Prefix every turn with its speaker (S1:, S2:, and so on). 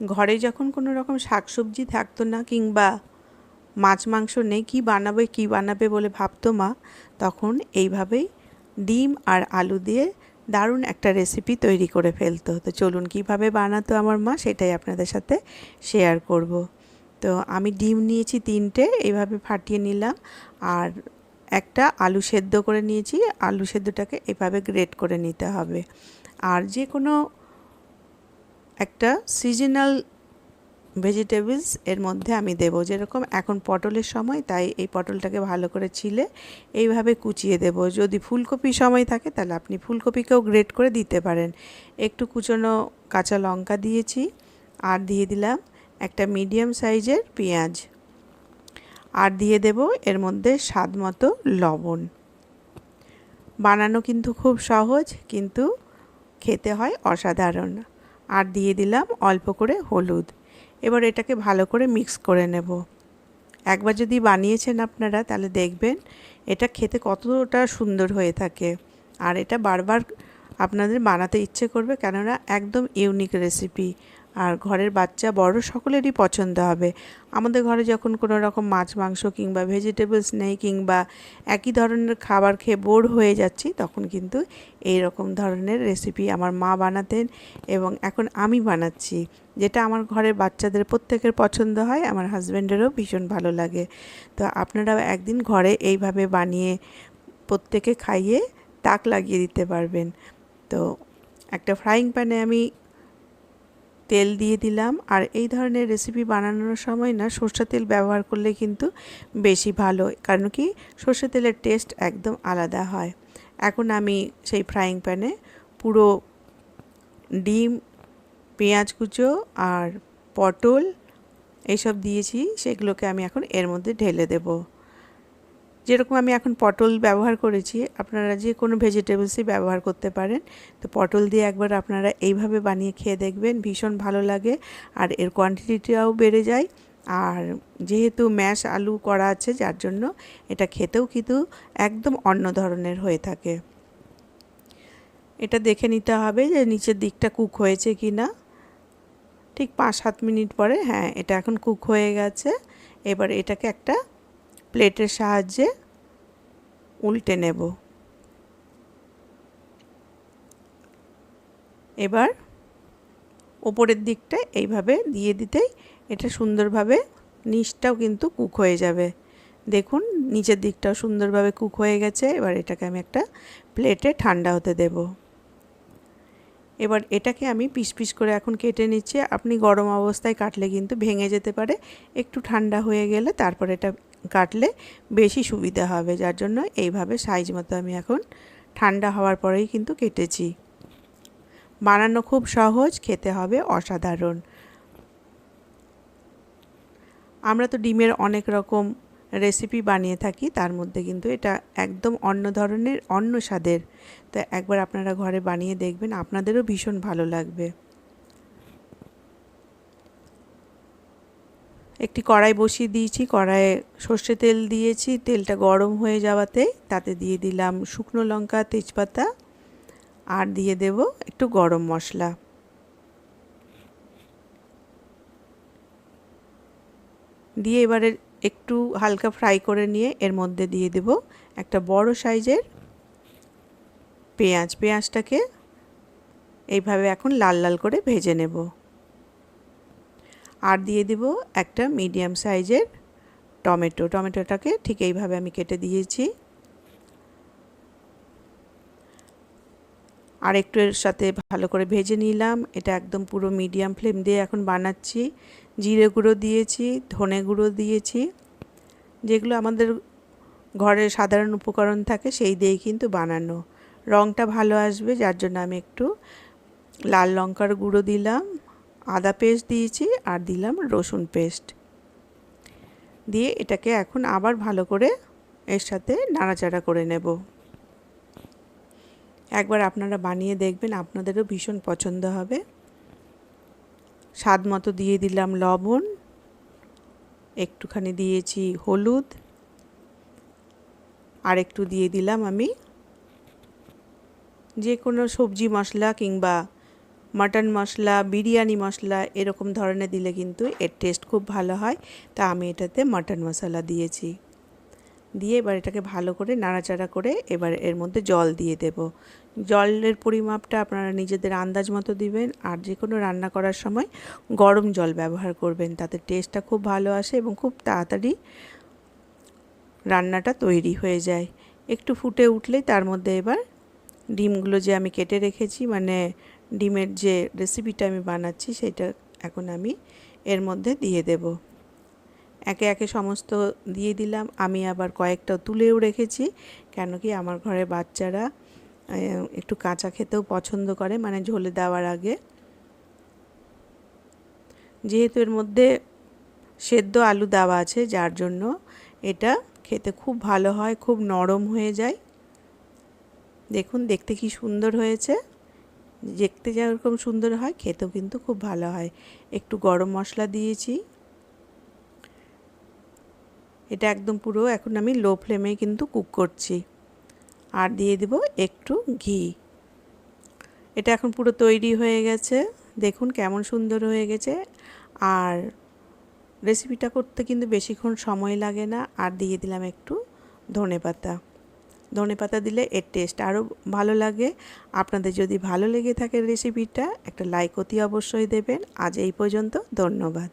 S1: ঘরে যখন কোনো রকম শাকসবজি থাকতো না কিংবা মাছ মাংস নেই, কী বানাবে বলে ভাবতো মা, তখন এইভাবেই ডিম আর আলু দিয়ে দারুণ একটা রেসিপি তৈরি করে ফেলতো। তো চলুন কীভাবে বানাতো আমার মা সেটাই আপনাদের সাথে শেয়ার করব। তো আমি ডিম নিয়েছি 3টে, এইভাবে ফাটিয়ে নিলাম। আর একটা আলু সেদ্ধ করে নিয়েছি, আলু সেদ্ধটাকে এভাবে গ্রেট করে নিতে হবে। আর যে কোনো একটা সিজনাল ভেজিটেবলস এর মধ্যে আমি দেবো, যেরকম এখন পটলের সময়, তাই এই পটলটাকে ভালো করে ছিলে এইভাবে কুচিয়ে দেব। যদি ফুলকপি সময় থাকে তাহলে আপনি ফুলকপিকেও গ্রেট করে দিতে পারেন। একটু কুচনো কাঁচা লঙ্কা দিয়েছি, আর দিয়ে দিলাম একটা মিডিয়াম সাইজের পেঁয়াজ, আর দিয়ে দেব এর মধ্যে স্বাদ মতো লবণ। বানানো কিন্তু খুব সহজ, কিন্তু খেতে হয় অসাধারণ। আর দিয়ে দিলাম অল্প করে হলুদ। এবার এটাকে ভালো করে মিক্স করে নেব। একবার যদি বানিয়েছেন আপনারা তাহলে দেখবেন এটা খেতে কতটা সুন্দর হয়ে থাকে, আর এটা বারবার আপনাদের বানাতে ইচ্ছে করবে, কেননা একদম ইউনিক রেসিপি। আর ঘরের বাচ্চা বড় সকলেরই পছন্দ হবে। আমাদের ঘরে যখন কোনো রকম মাছ মাংস কিংবা ভেজিটেবলস নেই, কিংবা একই ধরনের খাবার খেয়ে বোর হয়ে যাচ্ছি, তখন কিন্তু এই রকম ধরনের রেসিপি আমার মা বানাতেন এবং এখন আমি বানাচ্ছি, যেটা আমার ঘরের বাচ্চাদের প্রত্যেকের পছন্দ হয়, আমার হাজব্যান্ডেরও ভীষণ ভালো লাগে। তো আপনারাও একদিন ঘরে এইভাবে বানিয়ে প্রত্যেকে খাইয়ে তাক লাগিয়ে দিতে পারবেন। তো একটা ফ্রাইং প্যানে আমি তেল দিয়ে দিলাম, আর এই ধরনের রেসিপি বানানোর সময় না সরষের তেল ব্যবহার করলে কিন্তু বেশি ভালো, কারণ কি সরষের তেলের টেস্ট একদম আলাদা হয়। এখন আমি সেই ফ্রাইং প্যানে পুরো ডিম, পেঁয়াজ কুচো আর পটল এইসব দিয়েছি, সেগুলোকে আমি এখন এর মধ্যে ঢেলে দেব। যেরকম আমি এখন পটল ব্যবহার করেছি, আপনারা যে কোনো ভেজিটেবলসই ব্যবহার করতে পারেন। তো পটল দিয়ে একবার আপনারা এইভাবে বানিয়ে খেয়ে দেখবেন, ভীষণ ভালো লাগে, আর এর কোয়ান্টিটিটাও বেড়ে যায়। আর যেহেতু ম্যাশ আলু করা আছে, যার জন্য এটা খেতেও কিন্তু একদম অন্য ধরনের হয়ে থাকে। এটা দেখে নিতে হবে যে নিচের দিকটা কুক হয়েছে কি না। ঠিক 5-7 মিনিট পরে, হ্যাঁ, এটা এখন কুক হয়ে গেছে। এবার এটাকে একটা প্লেটের সাহায্যে উল্টে নেব। এবার ওপরের দিকটা এইভাবে দিয়ে দিতেই এটা সুন্দরভাবে নিচটাও কিন্তু কুক হয়ে যাবে। দেখুন নিচের দিকটাও সুন্দরভাবে কুক হয়ে গেছে। এবার এটাকে আমি একটা প্লেটে ঠান্ডা হতে দেব। এবার এটাকে আমি পিস পিস করে এখন কেটে নিচ্ছি। আপনি গরম অবস্থায় কাটলে কিন্তু ভেঙে যেতে পারে, একটু ঠান্ডা হয়ে গেলে তারপর এটা কাটলে বেশি সুবিধা হবে, যার জন্য এইভাবে সাইজ মতো আমি এখন ঠান্ডা হওয়ার পরেই কিন্তু কেটেছি। বানানো খুব সহজ, খেতে হবে অসাধারণ। আমরা তো ডিমের অনেক রকম রেসিপি বানিয়ে থাকি, তার মধ্যে কিন্তু এটা একদম অন্য ধরনের, অন্য স্বাদের। তো একবার আপনারা ঘরে বানিয়ে দেখবেন, আপনাদেরও ভীষণ ভালো লাগবে। একটি কড়াই বসিয়ে দিয়েছি, কড়াইয়ে সর্ষে তেল দিয়েছি, তেলটা গরম হয়ে যাওয়াতে তাতে দিয়ে দিলাম শুকনো লঙ্কা, তেজপাতা, আর দিয়ে দেব একটু গরম মশলা। দিয়ে এবারে একটু হালকা ফ্রাই করে নিয়ে এর মধ্যে দিয়ে দেব একটা বড় সাইজের পেঁয়াজ। পেঁয়াজটাকে এইভাবে এখন লাল লাল করে ভেজে নেব। আর দিয়ে দেব একটা মিডিয়াম সাইজের টমেটো। টমেটোটাকে ঠিক এইভাবে আমি কেটে দিয়েছি। আর একটু এর সাথে ভালো করে ভেজে নিলাম। এটা একদম পুরো মিডিয়াম ফ্লেম দিয়ে এখন বানাচ্ছি। জিরে গুঁড়ো দিয়েছি, ধনে গুঁড়ো দিয়েছি, যেগুলো আমাদের ঘরের সাধারণ উপকরণ থাকে সেই দিয়েই কিন্তু বানানো। রঙটা ভালো আসবে, যার জন্য আমি একটু লাল লঙ্কার গুঁড়ো দিলাম, আদা পেস্ট দিয়েছি, আর দিলাম রসুন পেস্ট। দিয়ে এটাকে এখন আবার ভালো করে এর সাথে নাড়াচাড়া করে নেব। একবার আপনারা বানিয়ে দেখবেন, আপনাদেরও ভীষণ পছন্দ হবে। স্বাদ মতো দিয়ে দিলাম লবণ, একটুখানি দিয়েছি হলুদ, আর একটু দিয়ে দিলাম আমি যে কোনো সবজি মশলা কিংবা মাটন মশলা, বিরিয়ানি মশলা এরকম ধরনের দিলে কিন্তু এর টেস্ট খুব ভালো হয়। তা আমি এটাতে মাটন মশলা দিয়েছি। দিয়ে এবার এটাকে ভালো করে নাড়াচাড়া করে এবার এর মধ্যে জল দিয়ে দেব। জলের পরিমাপটা আপনারা নিজেদের আন্দাজ মতো দিবেন। আর যে কোনো রান্না করার সময় গরম জল ব্যবহার করবেন, তাতে টেস্টটা খুব ভালো আসে এবং খুব তাড়াতাড়ি রান্নাটা তৈরি হয়ে যায়। একটু ফুটে উঠলেই তার মধ্যে এবার ডিমগুলো যে আমি কেটে রেখেছি, মানে ডিমের যে রেসিপিটা আমি বানাচ্ছি সেটা এখন আমি এর মধ্যে দিয়ে দেব। একে একে সমস্ত দিয়ে দিলাম। আমি আবার কয়েকটা তুলেও রেখেছি, কেন কি আমার ঘরে বাচ্চারা একটু কাঁচা খেতেও পছন্দ করে, মানে ঝোলে দেওয়ার আগে। যেহেতু এর মধ্যে সেদ্ধ আলু দেওয়া আছে, যার জন্য এটা খেতে খুব ভালো হয়, খুব নরম হয়ে যায়। দেখুন দেখতে কি সুন্দর হয়েছে। দেখতে যেরকম সুন্দর হয় খেতেও কিন্তু খুব ভালো হয়। একটু গরম মশলা দিয়েছি। এটা একদম পুরো এখন আমি লো ফ্লেমে কিন্তু কুক করছি। আর দিয়ে দিব একটু ঘি। এটা এখন পুরো তৈরি হয়ে গেছে। দেখুন কেমন সুন্দর হয়ে গেছে। আর রেসিপিটা করতে কিন্তু বেশিক্ষণ সময় লাগে না। আর দিয়ে দিলাম একটু ধনেপাতা। ধনেপাতা দিলে এর টেস্ট আরও ভালো লাগে। আপনাদের যদি ভালো লেগে থাকে রেসিপিটা, একটা লাইক অতি অবশ্যই দেবেন। আজ এই পর্যন্ত, ধন্যবাদ।